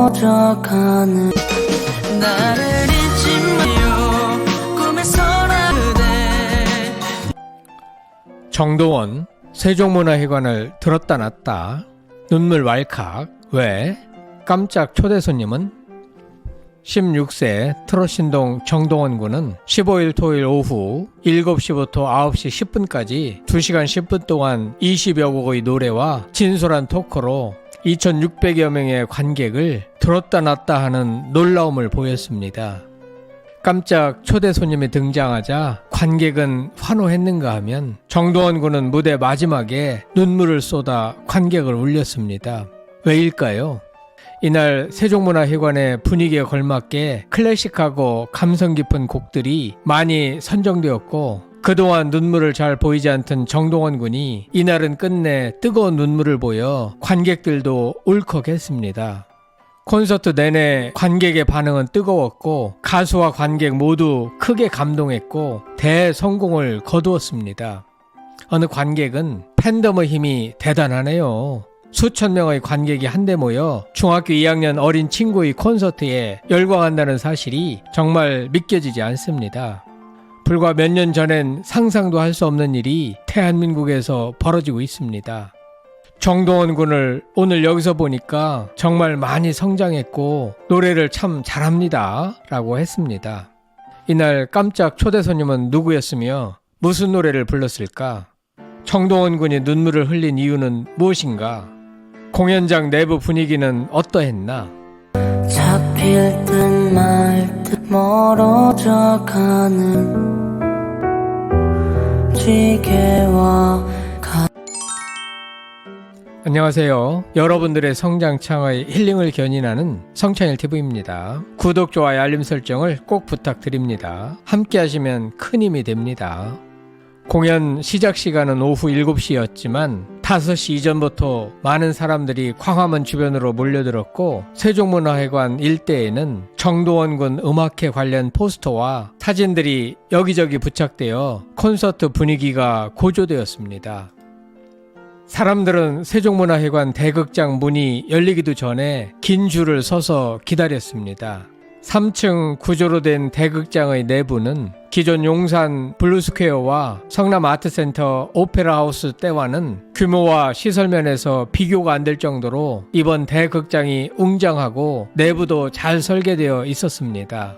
멀어져가는 나를 잊지 마요 꿈에서나 그대. 정동원 세종문화회관을 들었다 놨다 눈물 왈칵. 왜? 깜짝 초대 손님은 16세 트롯신동 정동원 군은 15일 토요일 오후 7시부터 9시 10분까지 2시간 10분 동안 20여 곡의 노래와 진솔한 토크로 2600여 명의 관객을 들었다 놨다 하는 놀라움을 보였습니다. 깜짝 초대 손님이 등장하자 관객은 환호했는가 하면 정동원 군은 무대 마지막에 눈물을 쏟아 관객을 울렸습니다. 왜일까요? 이날 세종문화회관의 분위기에 걸맞게 클래식하고 감성 깊은 곡들이 많이 선정되었고 그동안 눈물을 잘 보이지 않던 정동원 군이 이날은 끝내 뜨거운 눈물을 보여 관객들도 울컥했습니다. 콘서트 내내 관객의 반응은 뜨거웠고 가수와 관객 모두 크게 감동했고 대성공을 거두었습니다. 어느 관객은 팬덤의 힘이 대단하네요. 수천 명의 관객이 한데 모여 중학교 2학년 어린 친구의 콘서트에 열광한다는 사실이 정말 믿겨지지 않습니다. 불과 몇 년 전엔 상상도 할 수 없는 일이 대한민국에서 벌어지고 있습니다. 정동원 군을 오늘 여기서 보니까 정말 많이 성장했고 노래를 참 잘합니다 라고 했습니다. 이날 깜짝 초대 손님은 누구였으며 무슨 노래를 불렀을까? 정동원 군이 눈물을 흘린 이유는 무엇인가? 공연장 내부 분위기는 어떠했나? 잡힐 듯 말 듯 멀어져가는 지게와 안녕하세요. 여러분들의 성장창의 힐링을 견인하는 성찬일TV입니다. 구독, 좋아요, 알림 설정을 꼭 부탁드립니다. 함께 하시면 큰 힘이 됩니다. 공연 시작 시간은 오후 7시였지만 5시 이전부터 많은 사람들이 광화문 주변으로 몰려들었고 세종문화회관 일대에는 정동원 군 음악회 관련 포스터와 사진들이 여기저기 부착되어 콘서트 분위기가 고조되었습니다. 사람들은 세종문화회관 대극장 문이 열리기도 전에 긴 줄을 서서 기다렸습니다. 3층 구조로 된 대극장의 내부는 기존 용산 블루스퀘어와 성남 아트센터 오페라하우스 때와는 규모와 시설면에서 비교가 안 될 정도로 이번 대극장이 웅장하고 내부도 잘 설계되어 있었습니다.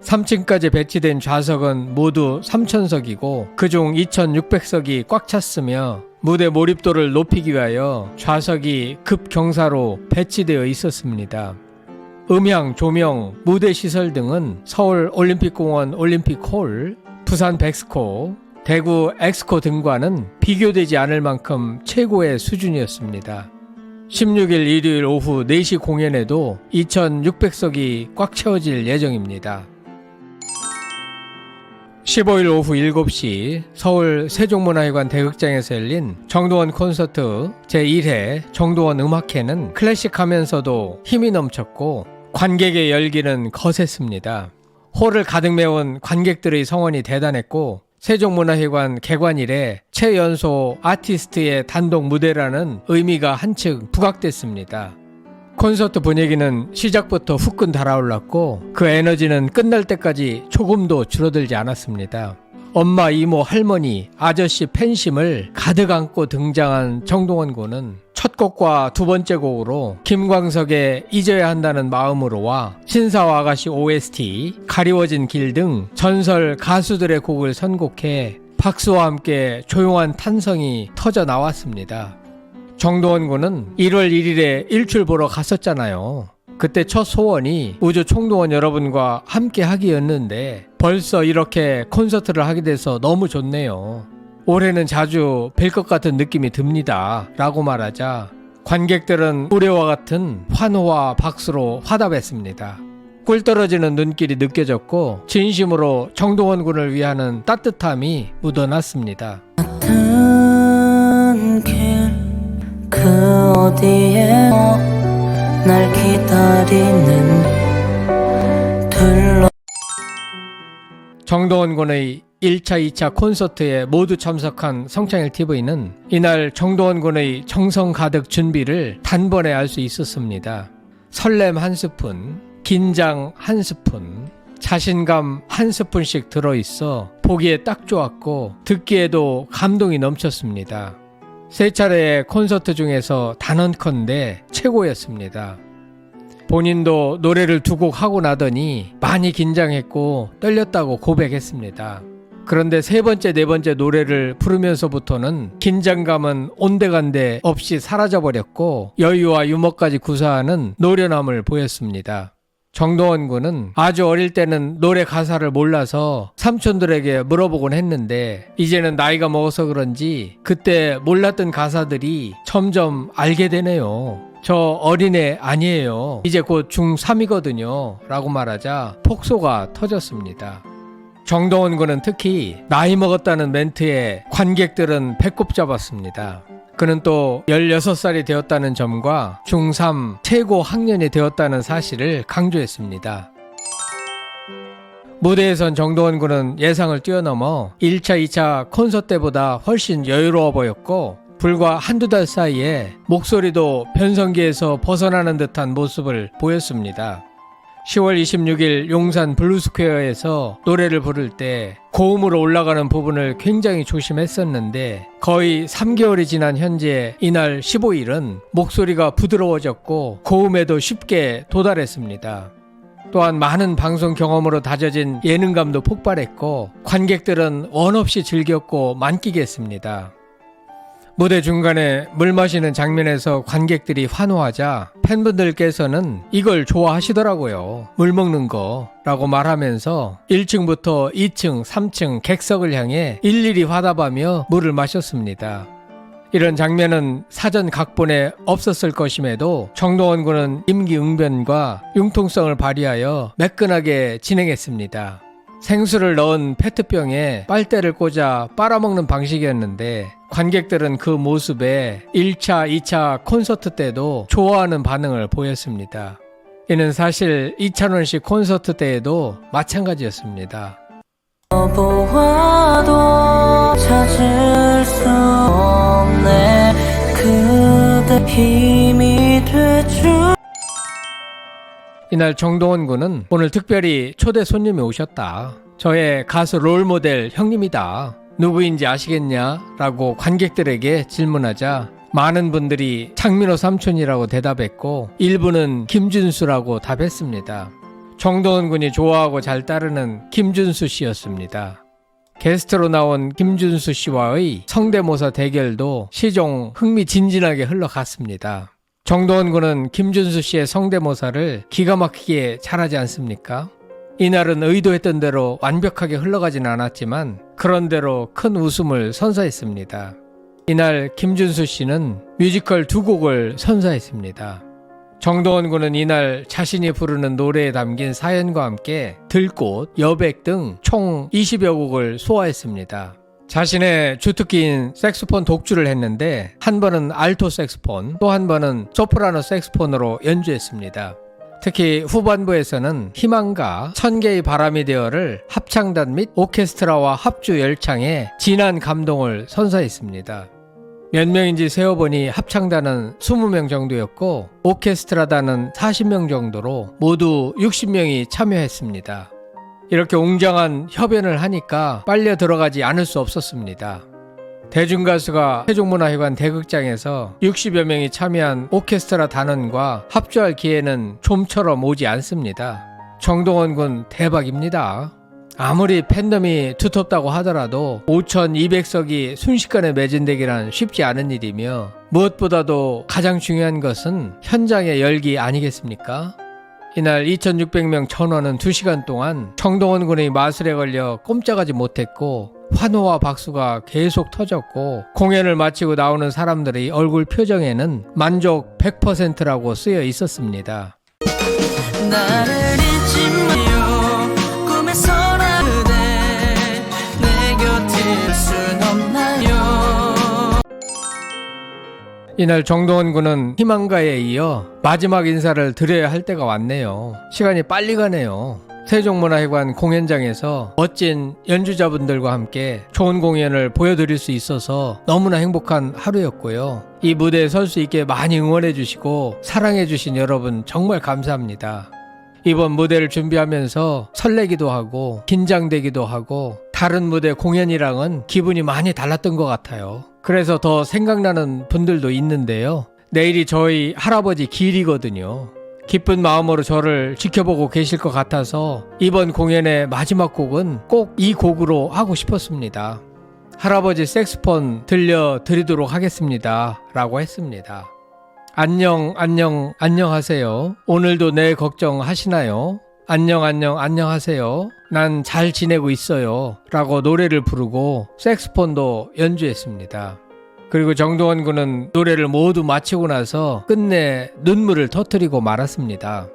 3층까지 배치된 좌석은 모두 3,000석이고 그중 2,600석이 꽉 찼으며 무대 몰입도를 높이기 위하여 좌석이 급경사로 배치되어 있었습니다. 음향, 조명, 무대 시설 등은 서울 올림픽공원 올림픽홀, 부산 백스코, 대구 엑스코 등과는 비교되지 않을 만큼 최고의 수준이었습니다. 16일 일요일 오후 4시 공연에도 2,600석이 꽉 채워질 예정입니다. 15일 오후 7시 서울 세종문화회관 대극장에서 열린 정동원 콘서트 제1회 정동원 음악회는 클래식하면서도 힘이 넘쳤고 관객의 열기는 거셌습니다. 홀을 가득 메운 관객들의 성원이 대단했고 세종문화회관 개관 이래 최연소 아티스트의 단독 무대라는 의미가 한층 부각됐습니다. 콘서트 분위기는 시작부터 후끈 달아올랐고 그 에너지는 끝날 때까지 조금도 줄어들지 않았습니다. 엄마, 이모, 할머니, 아저씨 팬심을 가득 안고 등장한 정동원 군은 첫 곡과 두 번째 곡으로 김광석의 잊어야 한다는 마음으로와 신사와 아가씨 OST, 가리워진 길 등 전설 가수들의 곡을 선곡해 박수와 함께 조용한 탄성이 터져 나왔습니다. 정동원 군은 1월 1일에 일출 보러 갔었잖아요. 그때 첫 소원이 우주 총동원 여러분과 함께 하기였는데 벌써 이렇게 콘서트를 하게 돼서 너무 좋네요. 올해는 자주 뵐 것 같은 느낌이 듭니다 라고 말하자 관객들은 우레와 같은 환호와 박수로 화답했습니다. 꿀 떨어지는 눈길이 느껴졌고 진심으로 정동원 군을 위하는 따뜻함이 묻어났습니다. 같은 길 그 어디에 날 기다리는 들러 정동원 군의 1차, 2차 콘서트에 모두 참석한 성찬일TV는 이날 정동원 군의 정성 가득 준비를 단번에 알 수 있었습니다. 설렘 한 스푼, 긴장 한 스푼, 자신감 한 스푼씩 들어있어 보기에 딱 좋았고 듣기에도 감동이 넘쳤습니다. 세 차례의 콘서트 중에서 단언컨대 최고였습니다. 본인도 노래를 두 곡 하고 나더니 많이 긴장했고 떨렸다고 고백했습니다. 그런데 세 번째, 네 번째 노래를 부르면서부터는 긴장감은 온데간데 없이 사라져버렸고 여유와 유머까지 구사하는 노련함을 보였습니다. 정동원 군은 아주 어릴 때는 노래 가사를 몰라서 삼촌들에게 물어보곤 했는데 이제는 나이가 먹어서 그런지 그때 몰랐던 가사들이 점점 알게 되네요. 저 어린애 아니에요. 이제 곧 중3이거든요. 라고 말하자 폭소가 터졌습니다. 정동원 군은 특히 나이 먹었다는 멘트에 관객들은 배꼽 잡았습니다. 그는 또 16살이 되었다는 점과 중3 최고 학년이 되었다는 사실을 강조했습니다. 무대에선 정동원 군은 예상을 뛰어넘어 1차, 2차 콘서트 때보다 훨씬 여유로워 보였고 불과 한두 달 사이에 목소리도 변성기에서 벗어나는 듯한 모습을 보였습니다. 10월 26일 용산 블루스퀘어에서 노래를 부를 때 고음으로 올라가는 부분을 굉장히 조심했었는데 거의 3개월이 지난 현재 이날 15일은 목소리가 부드러워졌고 고음에도 쉽게 도달했습니다. 또한 많은 방송 경험으로 다져진 예능감도 폭발했고 관객들은 원없이 즐겼고 만끽했습니다. 무대 중간에 물 마시는 장면에서 관객들이 환호하자 팬분들께서는 이걸 좋아하시더라고요. 물 먹는 거 라고 말하면서 1층부터 2층, 3층 객석을 향해 일일이 화답하며 물을 마셨습니다. 이런 장면은 사전 각본에 없었을 것임에도 정동원 군은 임기응변과 융통성을 발휘하여 매끈하게 진행했습니다. 생수를 넣은 페트병에 빨대를 꽂아 빨아먹는 방식이었는데 관객들은 그 모습에 1차, 2차 콘서트 때도 좋아하는 반응을 보였습니다. 이는 사실 이찬원 씨 콘서트 때에도 마찬가지였습니다. 보아도 찾을 수 없네 그대 힘이 되줄. 이날 정동원 군은 오늘 특별히 초대 손님이 오셨다. 저의 가수 롤모델 형님이다. 누구인지 아시겠냐? 라고 관객들에게 질문하자 많은 분들이 장민호 삼촌이라고 대답했고 일부는 김준수라고 답했습니다. 정동원 군이 좋아하고 잘 따르는 김준수 씨였습니다. 게스트로 나온 김준수 씨와의 성대모사 대결도 시종 흥미진진하게 흘러갔습니다. 정동원 군은 김준수 씨의 성대모사를 기가 막히게 잘하지 않습니까? 이날은 의도했던 대로 완벽하게 흘러가진 않았지만 그런대로 큰 웃음을 선사했습니다. 이날 김준수 씨는 뮤지컬 2곡을 선사했습니다. 정동원 군은 이날 자신이 부르는 노래에 담긴 사연과 함께 들꽃, 여백 등 총 20여 곡을 소화했습니다. 자신의 주특기인 색소폰 독주를 했는데 한 번은 알토 색소폰, 또 한 번은 소프라노 색소폰으로 연주했습니다. 특히 후반부에서는 희망가, 천개의 바람이 되어를 합창단 및 오케스트라와 합주 열창에 진한 감동을 선사했습니다. 몇 명인지 세어보니 합창단은 20명 정도였고 오케스트라단은 40명 정도로 모두 60명이 참여했습니다. 이렇게 웅장한 협연을 하니까 빨려 들어가지 않을 수 없었습니다. 대중가수가 세종문화회관 대극장에서 60여 명이 참여한 오케스트라 단원과 합주할 기회는 좀처럼 오지 않습니다. 정동원 군 대박입니다. 아무리 팬덤이 두텁다고 하더라도 5,200석이 순식간에 매진되기란 쉽지 않은 일이며 무엇보다도 가장 중요한 것은 현장의 열기 아니겠습니까? 이날 2,600명 전원은 2시간 동안 정동원 군의 마술에 걸려 꼼짝하지 못했고 환호와 박수가 계속 터졌고 공연을 마치고 나오는 사람들의 얼굴 표정에는 만족 100%라고 쓰여 있었습니다. 나를 잊지 마요 꿈에서나 그대 내 곁일 순 없나요. 이날 정동원 군은 희망가에 이어 마지막 인사를 드려야 할 때가 왔네요. 시간이 빨리 가네요. 세종문화회관 공연장에서 멋진 연주자분들과 함께 좋은 공연을 보여드릴 수 있어서 너무나 행복한 하루였고요. 이 무대에 설 수 있게 많이 응원해 주시고 사랑해 주신 여러분 정말 감사합니다. 이번 무대를 준비하면서 설레기도 하고 긴장되기도 하고 다른 무대 공연이랑은 기분이 많이 달랐던 것 같아요. 그래서 더 생각나는 분들도 있는데요. 내일이 저희 할아버지 기일이거든요. 기쁜 마음으로 저를 지켜보고 계실 것 같아서 이번 공연의 마지막 곡은 꼭 이 곡으로 하고 싶었습니다. 할아버지 색스폰 들려드리도록 하겠습니다 라고 했습니다. 안녕하세요. 오늘도 내 걱정 하시나요? 안녕하세요. 난 잘 지내고 있어요 라고 노래를 부르고 색스폰도 연주했습니다. 그리고 정동원 군은 노래를 모두 마치고 나서 끝내 눈물을 터뜨리고 말았습니다.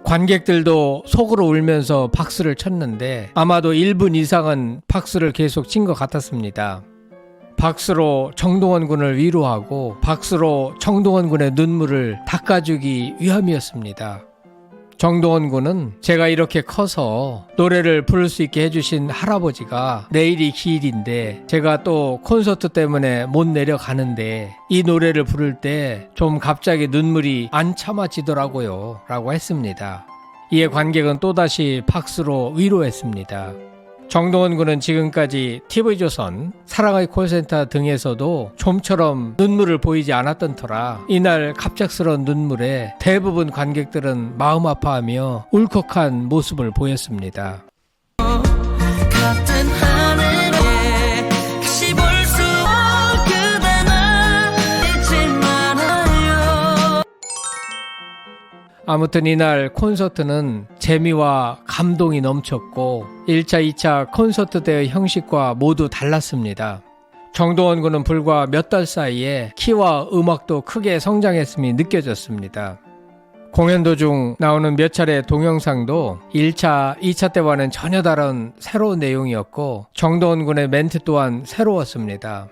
관객들도 속으로 울면서 박수를 쳤는데 아마도 1분 이상은 박수를 계속 친 것 같았습니다. 박수로 정동원 군을 위로하고 박수로 정동원 군의 눈물을 닦아주기 위함이었습니다. 정동원 군은 제가 이렇게 커서 노래를 부를 수 있게 해주신 할아버지가 내일이 기일인데 제가 또 콘서트 때문에 못 내려가는데 이 노래를 부를 때 좀 갑자기 눈물이 안 참아지더라고요 라고 했습니다. 이에 관객은 또다시 박수로 위로했습니다. 정동원 군은 지금까지 TV조선, 사랑의 콜센터 등에서도 좀처럼 눈물을 보이지 않았던 터라 이날 갑작스러운 눈물에 대부분 관객들은 마음 아파하며 울컥한 모습을 보였습니다. 같은 하늘에 다시 볼 수 그대나 잊지 말아요. 아무튼 이날 콘서트는 재미와 감동이 넘쳤고 1차, 2차 콘서트 때의 형식과 모두 달랐습니다. 정동원 군은 불과 몇 달 사이에 키와 음악도 크게 성장했음이 느껴졌습니다. 공연 도중 나오는 몇 차례 동영상도 1차, 2차 때와는 전혀 다른 새로운 내용이었고 정동원 군의 멘트 또한 새로웠습니다.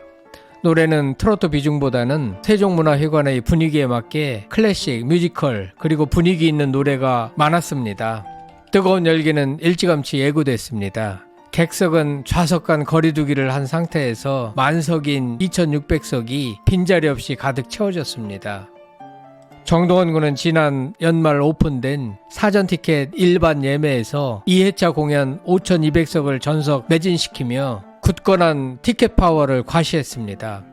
노래는 트로트 비중보다는 세종문화회관의 분위기에 맞게 클래식, 뮤지컬, 그리고 분위기 있는 노래가 많았습니다. 뜨거운 열기는 일찌감치 예고됐습니다. 객석은 좌석 간 거리두기를 한 상태에서 만석인 2600석이 빈자리 없이 가득 채워졌습니다. 정동원 군은 지난 연말 오픈된 사전 티켓 일반 예매에서 2회차 공연 5200석을 전석 매진시키며 굳건한 티켓 파워를 과시했습니다.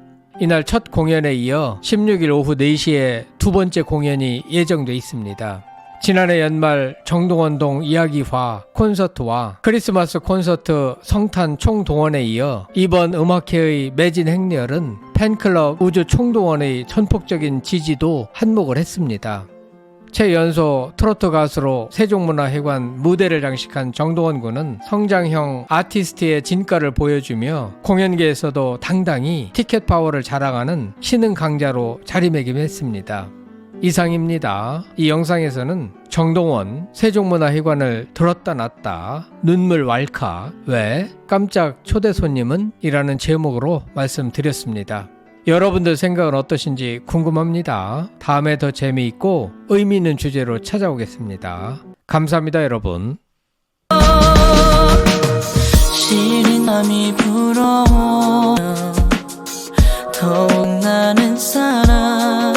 이날 첫 공연에 이어 16일 오후 4시에 두 번째 공연이 예정돼 있습니다. 지난해 연말 정동원동 이야기화 콘서트와 크리스마스 콘서트 성탄 총동원에 이어 이번 음악회의 매진 행렬은 팬클럽 우주 총동원의 전폭적인 지지도 한몫을 했습니다. 최연소 트로트 가수로 세종문화회관 무대를 장식한 정동원 군은 성장형 아티스트의 진가를 보여주며 공연계에서도 당당히 티켓 파워를 자랑하는 신흥 강자로 자리매김했습니다. 이상입니다. 이 영상에서는 정동원, 세종문화회관을 들었다 놨다, 눈물 왈칵, 왜? 깜짝 초대 손님은? 이라는 제목으로 말씀드렸습니다. 여러분들 생각은 어떠신지 궁금합니다. 다음에 더 재미있고 의미 있는 주제로 찾아오겠습니다. 감사합니다, 여러분. 시린 밤이 불어오면 더욱 나는 사랑